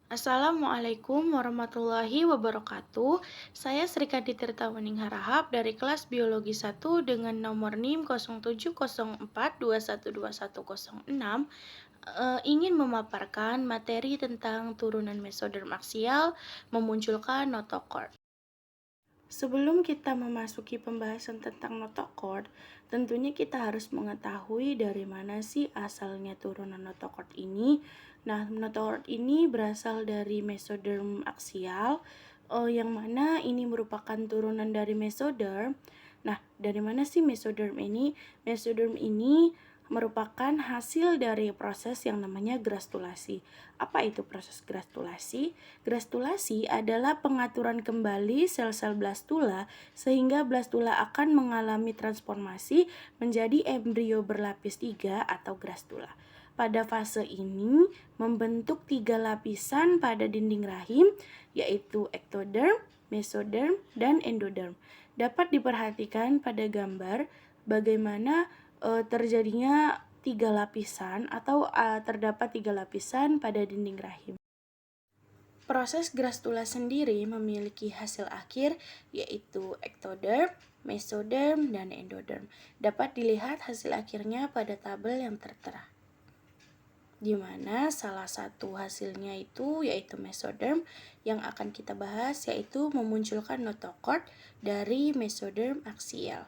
Assalamualaikum warahmatullahi wabarakatuh. Saya Sri Kandi Tirtawaning Harahap dari kelas Biologi 1 dengan nomor NIM 0704212106 ingin memaparkan materi tentang turunan mesoderm aksial memunculkan notochord. Sebelum kita memasuki pembahasan tentang notochord, tentunya kita harus mengetahui dari mana sih asalnya turunan notochord ini. Nah, notochord ini berasal dari mesoderm aksial, yang mana ini merupakan turunan dari mesoderm. Nah, dari mana sih mesoderm ini? Mesoderm ini merupakan hasil dari proses yang namanya grastulasi. Apa itu proses grastulasi? Grastulasi adalah pengaturan kembali sel-sel blastula sehingga blastula akan mengalami transformasi menjadi embrio berlapis 3 atau grastula. Pada fase ini membentuk 3 lapisan pada dinding rahim, yaitu ektoderm, mesoderm, dan endoderm. Dapat diperhatikan pada gambar bagaimana terjadinya 3 lapisan atau terdapat 3 lapisan pada dinding rahim. Proses grastula sendiri memiliki hasil akhir yaitu ektoderm, mesoderm, dan endoderm. Dapat dilihat hasil akhirnya pada tabel yang tertera, di mana salah satu hasilnya itu yaitu mesoderm yang akan kita bahas, yaitu memunculkan notochord dari mesoderm aksial.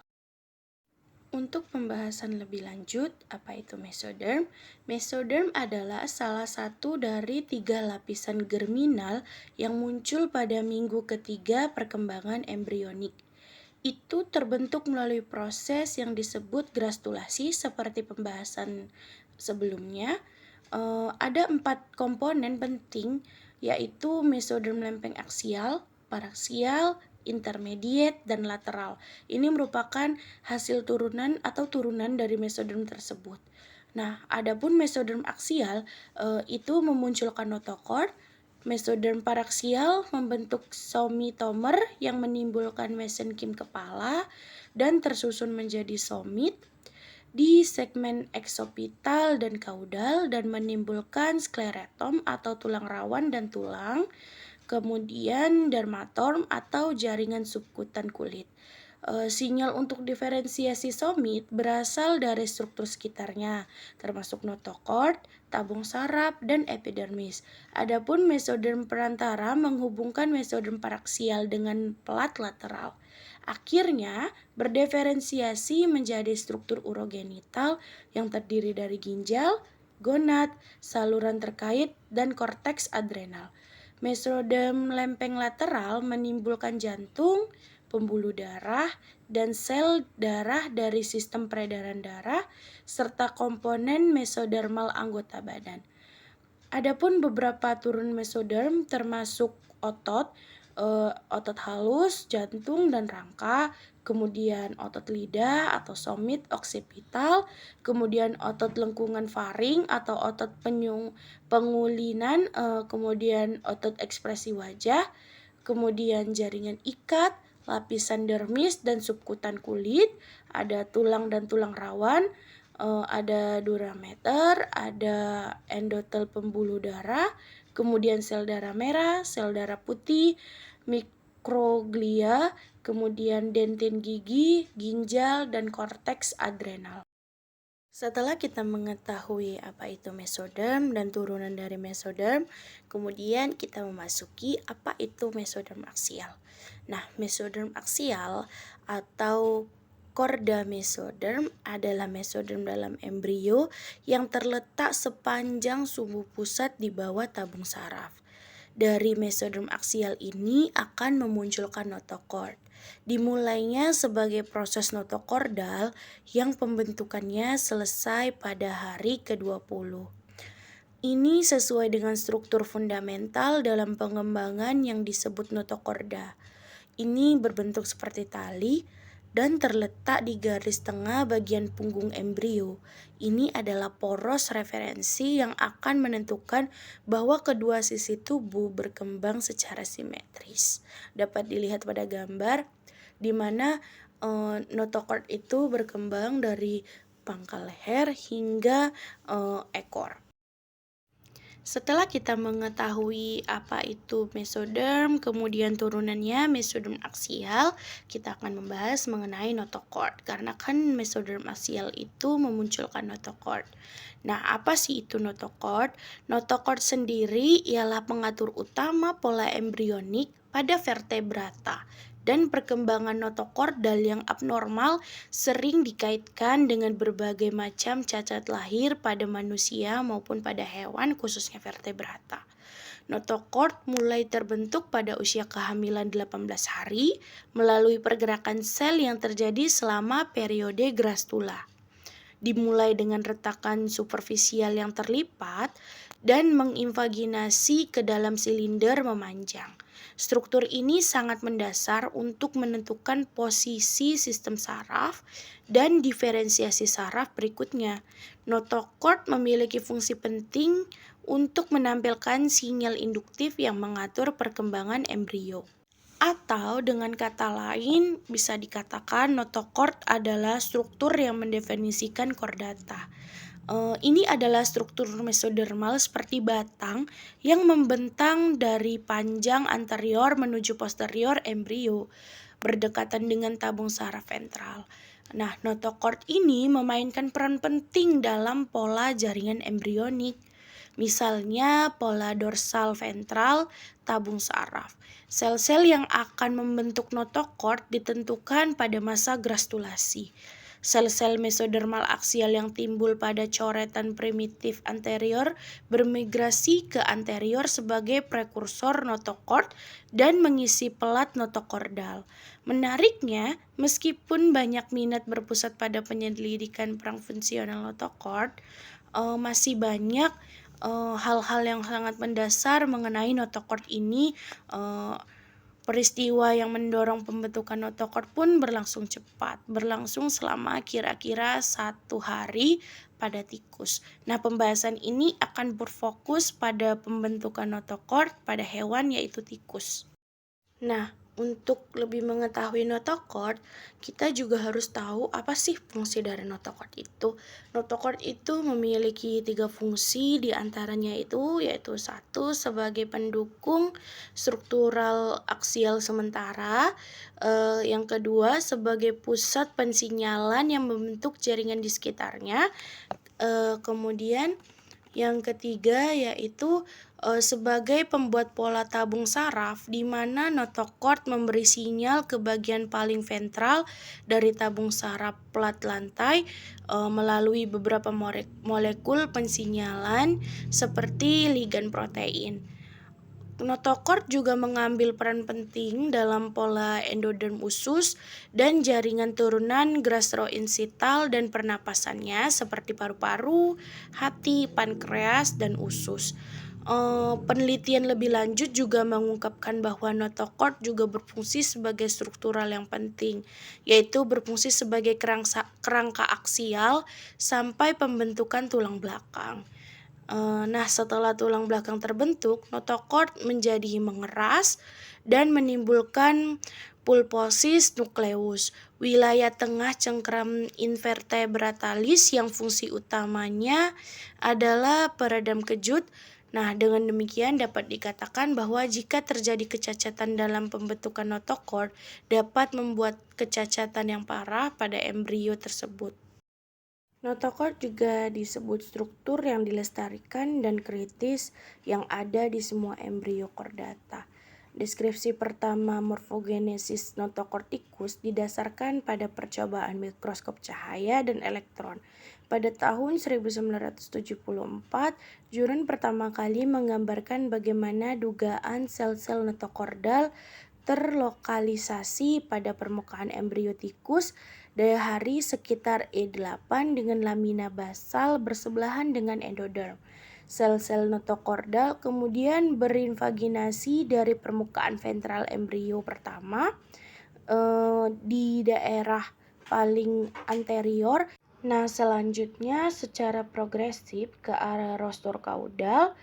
Untuk pembahasan lebih lanjut, apa itu mesoderm? Mesoderm adalah salah satu dari 3 lapisan germinal yang muncul pada minggu ketiga perkembangan embrionik. Itu terbentuk melalui proses yang disebut grastulasi seperti pembahasan sebelumnya. Ada 4 komponen penting, yaitu mesoderm lempeng aksial, paraksial, intermediate, dan lateral. Ini merupakan hasil turunan atau turunan dari mesoderm tersebut. Nah, adapun mesoderm aksial itu memunculkan notochord. Mesoderm paraksial membentuk somitomer yang menimbulkan mesenkim kepala dan tersusun menjadi somit di segmen eksopital dan kaudal dan menimbulkan skleretom atau tulang rawan dan tulang, kemudian dermatorm atau jaringan subkutan kulit. Sinyal untuk diferensiasi somit berasal dari struktur sekitarnya, termasuk notochord, tabung saraf, dan epidermis. Adapun mesoderm perantara menghubungkan mesoderm paraksial dengan pelat lateral. Akhirnya berdiferensiasi menjadi struktur urogenital yang terdiri dari ginjal, gonad, saluran terkait, dan korteks adrenal. Mesoderm lempeng lateral menimbulkan jantung, pembuluh darah, dan sel darah dari sistem peredaran darah, serta komponen mesodermal anggota badan. Adapun beberapa turun mesoderm termasuk otot, otot halus, jantung, dan rangka, kemudian otot lidah atau somit oksipital, kemudian otot lengkungan faring atau otot pengulinan, kemudian otot ekspresi wajah, kemudian jaringan ikat, lapisan dermis dan subkutan kulit, ada tulang dan tulang rawan, ada durameter, ada endotel pembuluh darah, kemudian sel darah merah, sel darah putih, mikroglia, kemudian dentin gigi, ginjal, dan korteks adrenal. Setelah kita mengetahui apa itu mesoderm dan turunan dari mesoderm, kemudian kita memasuki apa itu mesoderm aksial. Nah, mesoderm aksial atau korda mesoderm adalah mesoderm dalam embrio yang terletak sepanjang sumbu pusat di bawah tabung saraf. Dari mesoderm aksial ini akan memunculkan notochord. Dimulainya sebagai proses notochordal yang pembentukannya selesai pada hari ke-20. Ini sesuai dengan struktur fundamental dalam pengembangan yang disebut notochorda. Ini berbentuk seperti tali dan terletak di garis tengah bagian punggung embrio. Ini adalah poros referensi yang akan menentukan bahwa kedua sisi tubuh berkembang secara simetris. Dapat dilihat pada gambar di mana notochord itu berkembang dari pangkal leher hingga ekor. Setelah kita mengetahui apa itu mesoderm, kemudian turunannya mesoderm aksial, kita akan membahas mengenai notochord. Karena kan mesoderm aksial itu memunculkan notochord. Nah, apa sih itu notochord? Notochord sendiri ialah pengatur utama pola embrionik pada vertebrata. Dan perkembangan notochordal yang abnormal sering dikaitkan dengan berbagai macam cacat lahir pada manusia maupun pada hewan, khususnya vertebrata. Notochord mulai terbentuk pada usia kehamilan 18 hari melalui pergerakan sel yang terjadi selama periode grastula. Dimulai dengan retakan superficial yang terlipat dan menginvaginasi ke dalam silinder memanjang. Struktur ini sangat mendasar untuk menentukan posisi sistem saraf dan diferensiasi saraf berikutnya. Notochord memiliki fungsi penting untuk menampilkan sinyal induktif yang mengatur perkembangan embrio. Atau dengan kata lain bisa dikatakan notochord adalah struktur yang mendefinisikan chordata. Ini adalah struktur mesodermal seperti batang yang membentang dari panjang anterior menuju posterior embrio, berdekatan dengan tabung saraf ventral. Nah, notochord ini memainkan peran penting dalam pola jaringan embrionik. Misalnya pola dorsal ventral tabung saraf. Sel-sel yang akan membentuk notochord ditentukan pada masa grastulasi. Sel-sel mesodermal aksial yang timbul pada coretan primitif anterior bermigrasi ke anterior sebagai prekursor notochord dan mengisi pelat notochordal. Menariknya, meskipun banyak minat berpusat pada penyelidikan perang fungsional notochord, masih banyak hal-hal yang sangat mendasar mengenai notochord ini. Peristiwa yang mendorong pembentukan notochord pun berlangsung cepat, berlangsung selama kira-kira 1 hari pada tikus. Nah, pembahasan ini akan berfokus pada pembentukan notochord pada hewan yaitu tikus. Nah, untuk lebih mengetahui notochord, kita juga harus tahu apa sih fungsi dari notochord itu. Notochord itu memiliki 3 fungsi, diantaranya itu yaitu 1 sebagai pendukung struktural aksial sementara, yang kedua sebagai pusat pensinyalan yang membentuk jaringan di sekitarnya, kemudian yang ketiga yaitu sebagai pembuat pola tabung saraf, di mana notochord memberi sinyal ke bagian paling ventral dari tabung saraf pelat lantai melalui beberapa molekul pensinyalan seperti ligan protein. Notochord juga mengambil peran penting dalam pola endoderm usus dan jaringan turunan gastroincital dan pernapasannya seperti paru-paru, hati, pankreas, dan usus. Penelitian lebih lanjut juga mengungkapkan bahwa notochord juga berfungsi sebagai struktural yang penting, yaitu berfungsi sebagai kerangka aksial sampai pembentukan tulang belakang. Nah, setelah tulang belakang terbentuk, notochord menjadi mengeras dan menimbulkan pulposis nukleus, wilayah tengah cengkram invertebratalis yang fungsi utamanya adalah peredam kejut. Nah, dengan demikian dapat dikatakan bahwa jika terjadi kecacatan dalam pembentukan notochord, dapat membuat kecacatan yang parah pada embrio tersebut. Notochord juga disebut struktur yang dilestarikan dan kritis yang ada di semua embrio chordata. Deskripsi pertama morfogenesis notochord tikus didasarkan pada percobaan mikroskop cahaya dan elektron. Pada tahun 1974, Juren pertama kali menggambarkan bagaimana dugaan sel-sel notochordal terlokalisasi pada permukaan embrio tikus daya hari sekitar E8 dengan lamina basal bersebelahan dengan endoderm. Sel-sel notochordal kemudian berinvaginasi dari permukaan ventral embrio pertama di daerah paling anterior. Nah, selanjutnya secara progresif ke arah rostur kaudal,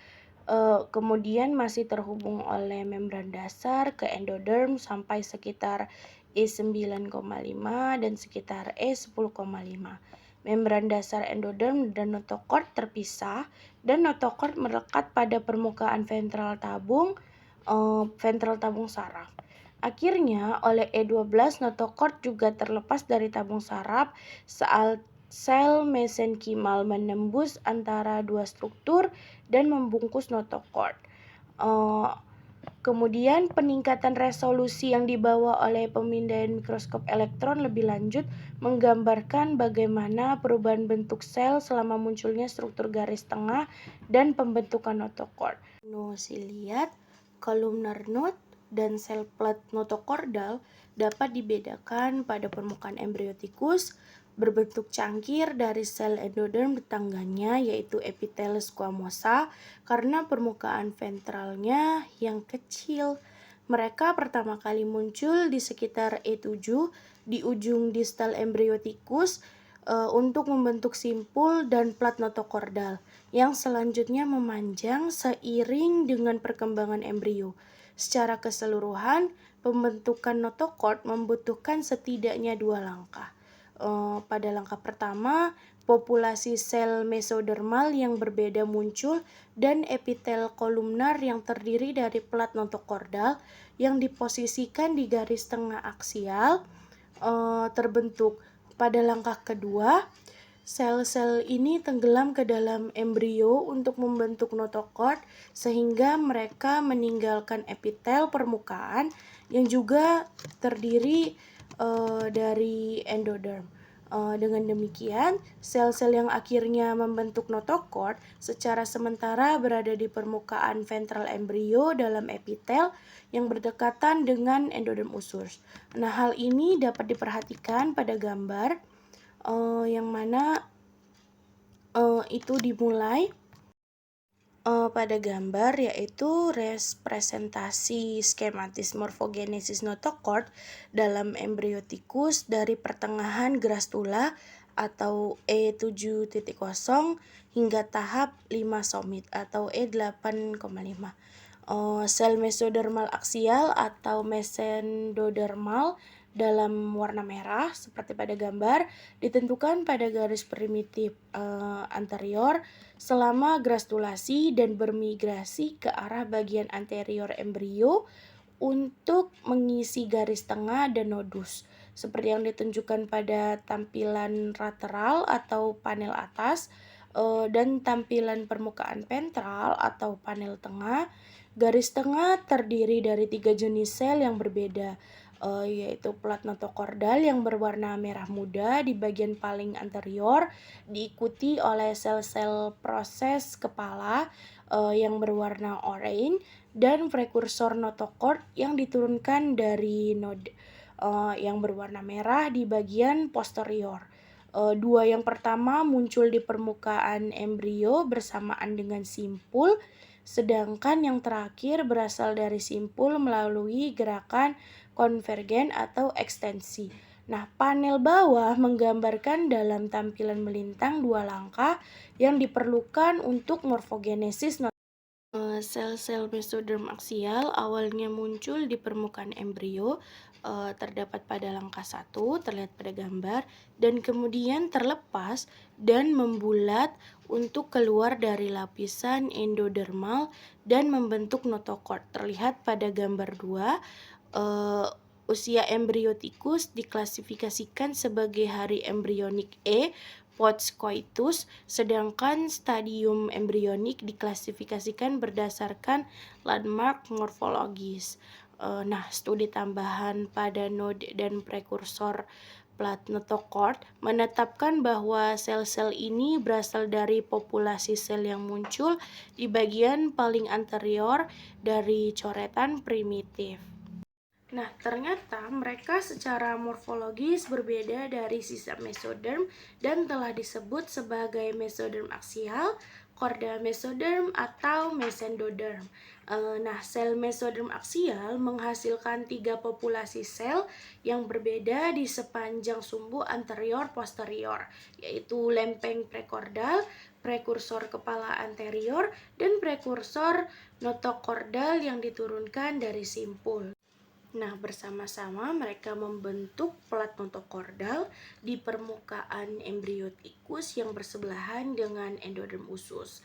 kemudian masih terhubung oleh membran dasar ke endoderm sampai sekitar E9,5 dan sekitar E10,5. Membran dasar endoderm dan notochord terpisah dan notochord melekat pada permukaan ventral tabung saraf. Akhirnya, oleh E12 notochord juga terlepas dari tabung saraf saat sel mesenkimal menembus antara dua struktur dan membungkus notochord. Kemudian peningkatan resolusi yang dibawa oleh pemindaian mikroskop elektron lebih lanjut menggambarkan bagaimana perubahan bentuk sel selama munculnya struktur garis tengah dan pembentukan notochord. Ciliat, columnar node, dan sel plat notochordal dapat dibedakan pada permukaan embrio tikus berbentuk cangkir dari sel endoderm tetangganya yaitu epithelium squamosa karena permukaan ventralnya yang kecil. Mereka pertama kali muncul di sekitar E7 di ujung distal embrio tikus untuk membentuk simpul dan plat notochordal yang selanjutnya memanjang seiring dengan perkembangan embrio. Secara keseluruhan, pembentukan notochord membutuhkan setidaknya 2 langkah. Pada langkah pertama, populasi sel mesodermal yang berbeda muncul dan epitel kolumnar yang terdiri dari plat notochordal yang diposisikan di garis tengah aksial terbentuk. Pada langkah kedua, sel-sel ini tenggelam ke dalam embrio untuk membentuk notochord sehingga mereka meninggalkan epitel permukaan yang juga terdiri dari endoderm. Dengan demikian, sel-sel yang akhirnya membentuk notochord secara sementara berada di permukaan ventral embrio dalam epitel yang berdekatan dengan endoderm usus. Nah, hal ini dapat diperhatikan pada gambar yang mana itu dimulai pada gambar yaitu representasi skematis morfogenesis notochord dalam embrio tikus dari pertengahan grastula atau E7.0 hingga tahap 5 somit atau E8,5. Sel mesodermal aksial atau mesendodermal dalam warna merah seperti pada gambar ditentukan pada garis primitif anterior selama grastulasi dan bermigrasi ke arah bagian anterior embrio untuk mengisi garis tengah dan nodus seperti yang ditunjukkan pada tampilan lateral atau panel atas dan tampilan permukaan ventral atau panel tengah. Garis tengah terdiri dari 3 jenis sel yang berbeda, yaitu plat notochordal yang berwarna merah muda di bagian paling anterior, diikuti oleh sel-sel proses kepala yang berwarna oranye, dan prekursor notochord yang diturunkan dari node yang berwarna merah di bagian posterior. Dua yang pertama muncul di permukaan embrio bersamaan dengan simpul, sedangkan yang terakhir berasal dari simpul melalui gerakan konvergen atau ekstensi. Nah, panel bawah menggambarkan dalam tampilan melintang 2 langkah yang diperlukan untuk morfogenesis sel-sel mesoderm aksial awalnya muncul di permukaan embrio, terdapat pada langkah 1, terlihat pada gambar, dan kemudian terlepas dan membulat untuk keluar dari lapisan endodermal dan membentuk notochord. Terlihat pada gambar 2, usia embrio tikus diklasifikasikan sebagai hari embrionik E, post coitus, sedangkan stadium embrionik diklasifikasikan berdasarkan landmark morfologis. Nah, studi tambahan pada node dan prekursor plat notochord menetapkan bahwa sel-sel ini berasal dari populasi sel yang muncul di bagian paling anterior dari coretan primitif. Nah, ternyata mereka secara morfologis berbeda dari sisa mesoderm dan telah disebut sebagai mesoderm aksial, korda mesoderm, atau mesendoderm. Nah, sel mesoderm aksial menghasilkan 3 populasi sel yang berbeda di sepanjang sumbu anterior-posterior, yaitu lempeng prekordal, prekursor kepala anterior, dan prekursor notochordal yang diturunkan dari simpul. Nah, bersama-sama mereka membentuk plat notokordal di permukaan embriotikus yang bersebelahan dengan endoderm usus.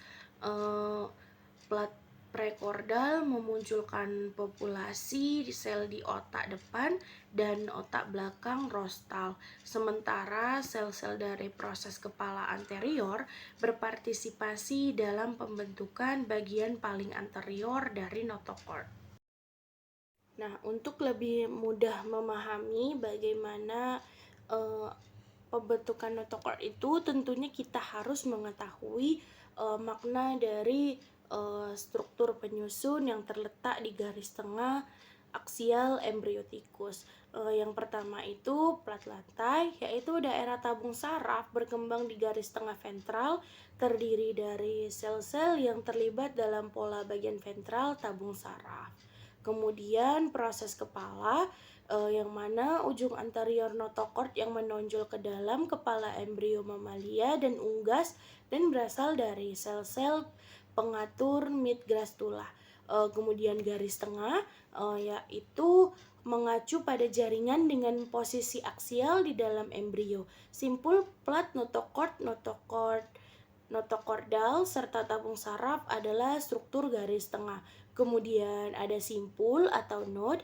Plat prekordal memunculkan populasi di sel di otak depan dan otak belakang rostal, sementara sel-sel dari proses kepala anterior berpartisipasi dalam pembentukan bagian paling anterior dari notokord. Nah, untuk lebih mudah memahami bagaimana pembentukan notokord itu, tentunya kita harus mengetahui makna dari struktur penyusun yang terletak di garis tengah aksial embriotikus. Yang pertama itu plat lantai, yaitu daerah tabung saraf berkembang di garis tengah ventral, terdiri dari sel-sel yang terlibat dalam pola bagian ventral tabung saraf. Kemudian proses kepala, yang mana ujung anterior notokord yang menonjol ke dalam kepala embrio mamalia dan unggas dan berasal dari sel-sel pengatur midgastrula. Kemudian garis tengah, yaitu mengacu pada jaringan dengan posisi aksial di dalam embrio. Simpul plat notokordal serta tabung saraf adalah struktur garis tengah. Kemudian ada simpul atau node,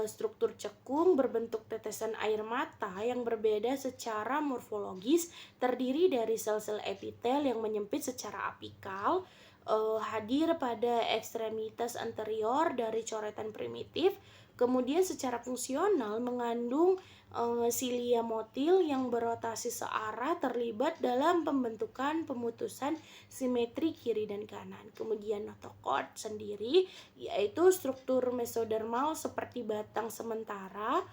struktur cekung berbentuk tetesan air mata yang berbeda secara morfologis, terdiri dari sel-sel epitel yang menyempit secara apikal, hadir pada ekstremitas anterior dari coretan primitif. Kemudian secara fungsional mengandung silia motil yang berotasi searah terlibat dalam pembentukan pemutusan simetri kiri dan kanan. Kemudian notokord sendiri yaitu struktur mesodermal seperti batang sementara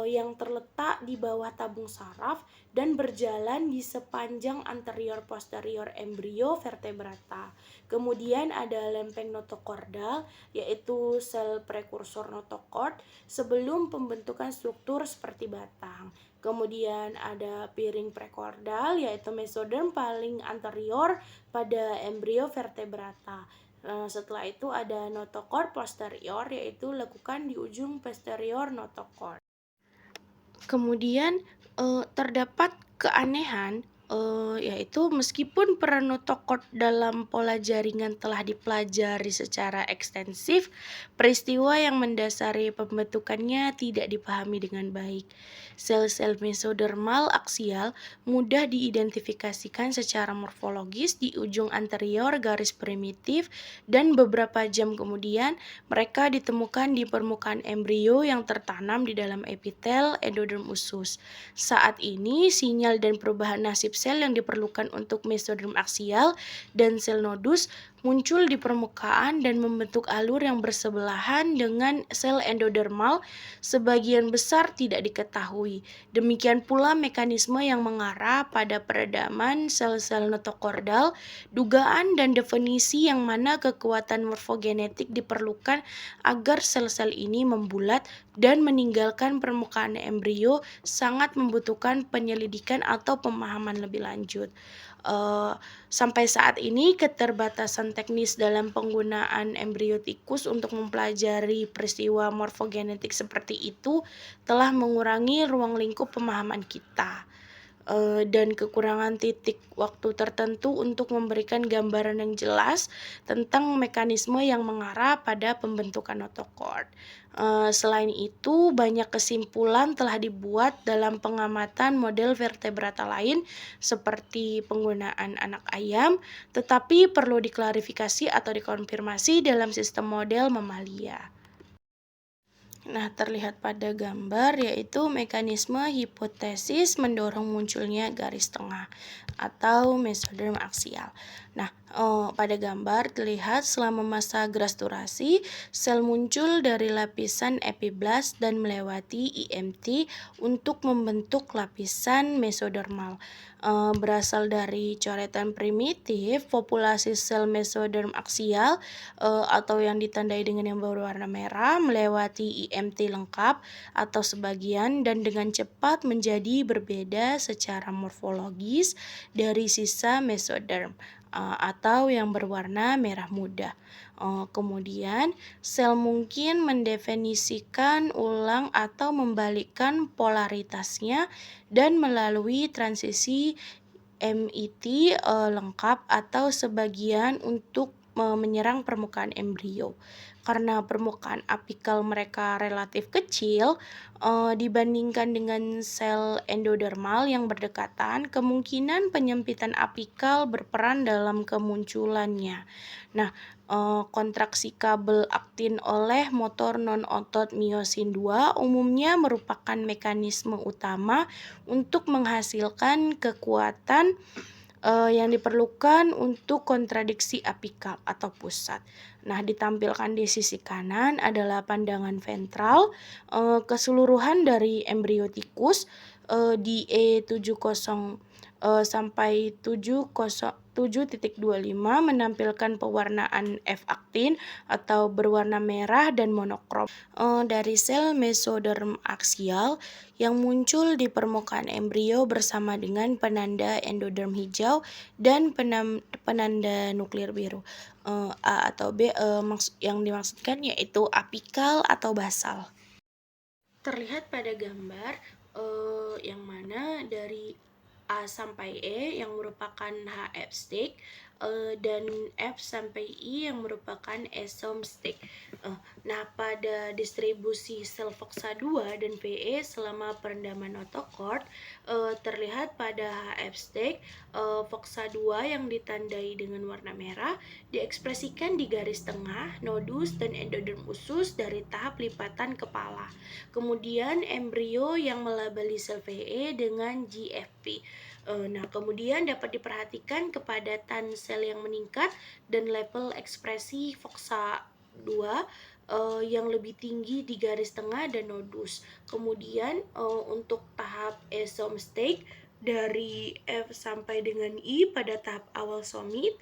yang terletak di bawah tabung saraf dan berjalan di sepanjang anterior posterior embrio vertebrata. Kemudian ada lempeng notokordal, yaitu sel prekursor notokord sebelum pembentukan struktur seperti batang. Kemudian ada piring prekordal, yaitu mesoderm paling anterior pada embrio vertebrata. Setelah itu ada notokord posterior, yaitu lekukan di ujung posterior notokord. Kemudian terdapat keanehan, yaitu meskipun peran notokord dalam pola jaringan telah dipelajari secara ekstensif, peristiwa yang mendasari pembentukannya tidak dipahami dengan baik. Sel-sel mesodermal aksial mudah diidentifikasikan secara morfologis di ujung anterior garis primitif dan beberapa jam kemudian mereka ditemukan di permukaan embrio yang tertanam di dalam epitel endoderm usus. Saat ini, sinyal dan perubahan nasib sel yang diperlukan untuk mesoderm aksial dan sel nodus muncul di permukaan dan membentuk alur yang bersebelahan dengan sel endodermal, sebagian besar tidak diketahui. Demikian pula mekanisme yang mengarah pada peredaman sel-sel notokordal, dugaan dan definisi yang mana kekuatan morfogenetik diperlukan agar sel-sel ini membulat dan meninggalkan permukaan embrio sangat membutuhkan penyelidikan atau pemahaman lebih lanjut. Sampai saat ini keterbatasan teknis dalam penggunaan embriotikus untuk mempelajari peristiwa morfogenetik seperti itu telah mengurangi ruang lingkup pemahaman kita, dan kekurangan titik waktu tertentu untuk memberikan gambaran yang jelas tentang mekanisme yang mengarah pada pembentukan notokord. Selain itu, banyak kesimpulan telah dibuat dalam pengamatan model vertebrata lain seperti penggunaan anak ayam, tetapi perlu diklarifikasi atau dikonfirmasi dalam sistem model mamalia. Nah, terlihat pada gambar yaitu mekanisme hipotesis mendorong munculnya garis tengah atau mesoderm aksial. Nah, pada gambar terlihat selama masa grasturasi, sel muncul dari lapisan epiblast dan melewati IMT untuk membentuk lapisan mesodermal. Berasal dari coretan primitif, populasi sel mesoderm aksial atau yang ditandai dengan yang berwarna merah melewati IMT lengkap atau sebagian dan dengan cepat menjadi berbeda secara morfologis dari sisa mesoderm. atau yang berwarna merah muda. Kemudian, sel mungkin mendefinisikan ulang atau membalikkan polaritasnya dan melalui transisi MIT lengkap atau sebagian untuk menyerang permukaan embrio. Karena permukaan apikal mereka relatif kecil dibandingkan dengan sel endodermal yang berdekatan, kemungkinan penyempitan apikal berperan dalam kemunculannya. Nah, kontraksi kabel aktin oleh motor non-otot miosin 2 umumnya merupakan mekanisme utama untuk menghasilkan kekuatan yang diperlukan untuk kontradiksi apikal atau pusat. Nah, ditampilkan di sisi kanan adalah pandangan ventral keseluruhan dari embrio tikus di E70 sampai 7,7.25 menampilkan pewarnaan F-aktin atau berwarna merah dan monokrom dari sel mesoderm aksial yang muncul di permukaan embrio bersama dengan penanda endoderm hijau dan penanda nuklir biru. A atau B yang dimaksudkan yaitu apikal atau basal. Terlihat pada gambar yang mana dari A sampai E yang merupakan HF stick dan F sampai I yang merupakan esom stick. Nah, pada distribusi sel FOXA2 dan VE selama perendaman notochord terlihat pada HF stick FOXA2 yang ditandai dengan warna merah diekspresikan di garis tengah, nodus, dan endoderm usus dari tahap lipatan kepala. Kemudian embrio yang melabeli sel VE dengan GFP. Nah, kemudian dapat diperhatikan kepadatan sel yang meningkat dan level ekspresi FOXA2 yang lebih tinggi di garis tengah dan nodus. Kemudian untuk tahap esom stage dari F sampai dengan I pada tahap awal somit,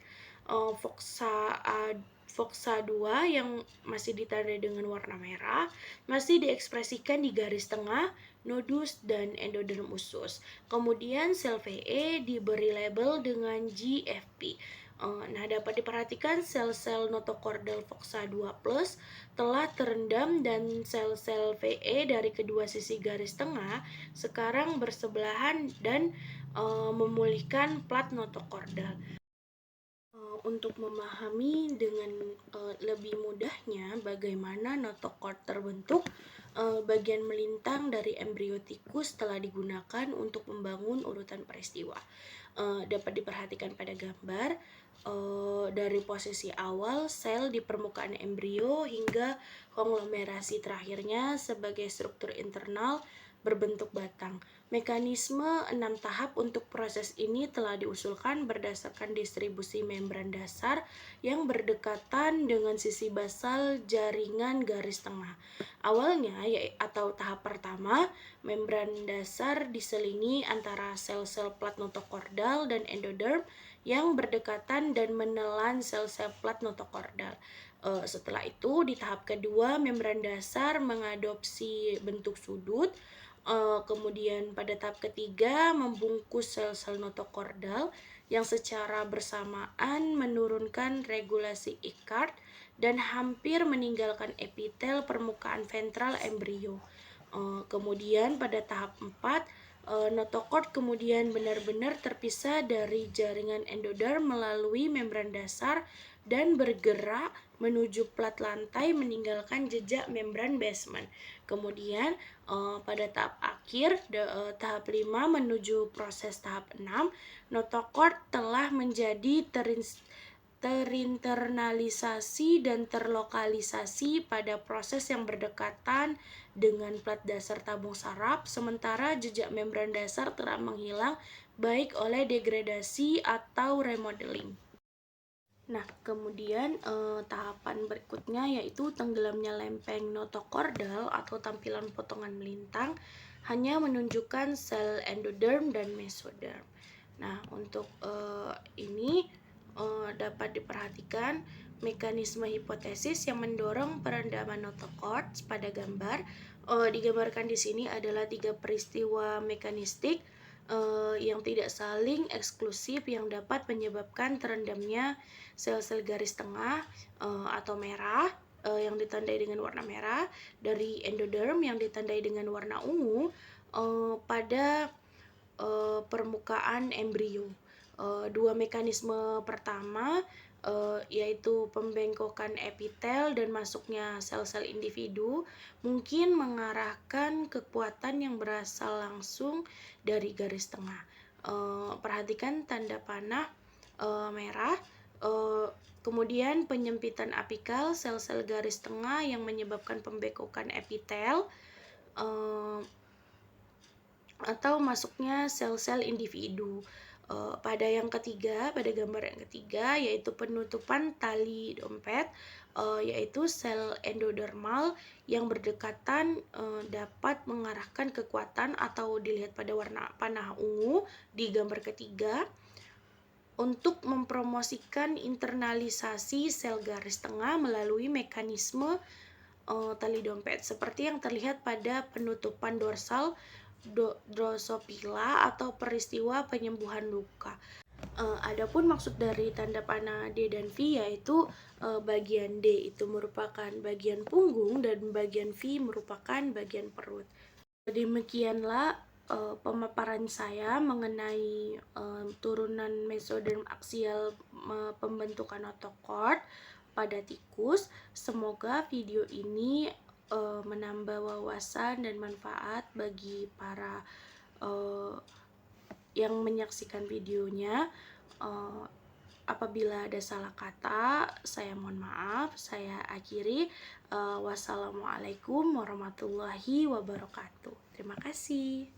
FOXA2 yang masih ditandai dengan warna merah masih diekspresikan di garis tengah, nodus, dan endoderm usus. Kemudian sel VE diberi label dengan GFP. Nah, dapat diperhatikan sel-sel notochordal FOXA2+ telah terendam dan sel-sel VE dari kedua sisi garis tengah sekarang bersebelahan dan memulihkan plat notochordal. Untuk memahami dengan lebih mudahnya bagaimana notochord terbentuk, bagian melintang dari embrio tikus telah digunakan untuk membangun urutan peristiwa. Dapat diperhatikan pada gambar dari posisi awal sel di permukaan embrio hingga konglomerasi terakhirnya sebagai struktur internal berbentuk batang. Mekanisme 6 tahap untuk proses ini telah diusulkan berdasarkan distribusi membran dasar yang berdekatan dengan sisi basal jaringan garis tengah. Awalnya atau tahap pertama, membran dasar diselingi antara sel-sel plat notochordal dan endoderm yang berdekatan dan menelan sel-sel plat notochordal. Setelah itu, di tahap kedua, membran dasar mengadopsi bentuk sudut. Kemudian pada tahap ketiga membungkus sel-sel notochordal yang secara bersamaan menurunkan regulasi Icard dan hampir meninggalkan epitel permukaan ventral embrio. Kemudian pada tahap 4 notochord kemudian benar-benar terpisah dari jaringan endoderm melalui membran dasar dan bergerak menuju plat lantai meninggalkan jejak membran basement. Kemudian pada tahap akhir tahap 5 menuju proses tahap 6, notochord telah menjadi terinternalisasi dan terlokalisasi pada proses yang berdekatan dengan plat dasar tabung saraf, sementara jejak membran dasar telah menghilang baik oleh degradasi atau remodeling. Nah, kemudian tahapan berikutnya yaitu tenggelamnya lempeng notochordal atau tampilan potongan melintang hanya menunjukkan sel endoderm dan mesoderm. Nah, untuk ini dapat diperhatikan mekanisme hipotesis yang mendorong perendaman notochord pada gambar. Digambarkan di sini adalah 3 peristiwa mekanistik yang tidak saling eksklusif yang dapat menyebabkan terendamnya sel-sel garis tengah atau merah yang ditandai dengan warna merah dari endoderm yang ditandai dengan warna ungu pada permukaan embrio. Dua mekanisme pertama yaitu pembengkokan epitel dan masuknya sel-sel individu mungkin mengarahkan kekuatan yang berasal langsung dari garis tengah. Perhatikan tanda panah merah. Kemudian penyempitan apikal sel-sel garis tengah yang menyebabkan pembengkokan epitel atau masuknya sel-sel individu. Pada gambar yang ketiga, yaitu penutupan tali dompet, yaitu sel endodermal yang berdekatan dapat mengarahkan kekuatan atau dilihat pada warna panah ungu di gambar ketiga untuk mempromosikan internalisasi sel garis tengah melalui mekanisme tali dompet seperti yang terlihat pada penutupan dorsal drosopila atau peristiwa penyembuhan luka. Adapun maksud dari tanda panah D dan V yaitu bagian D itu merupakan bagian punggung dan bagian V merupakan bagian perut. Demikianlah pemaparan saya mengenai turunan mesoderm aksial pembentukan notochord pada tikus. Semoga video ini menambah wawasan dan manfaat bagi para yang menyaksikan videonya. Apabila ada salah kata, saya mohon maaf. Saya akhiri. Wassalamualaikum warahmatullahi wabarakatuh. Terima kasih.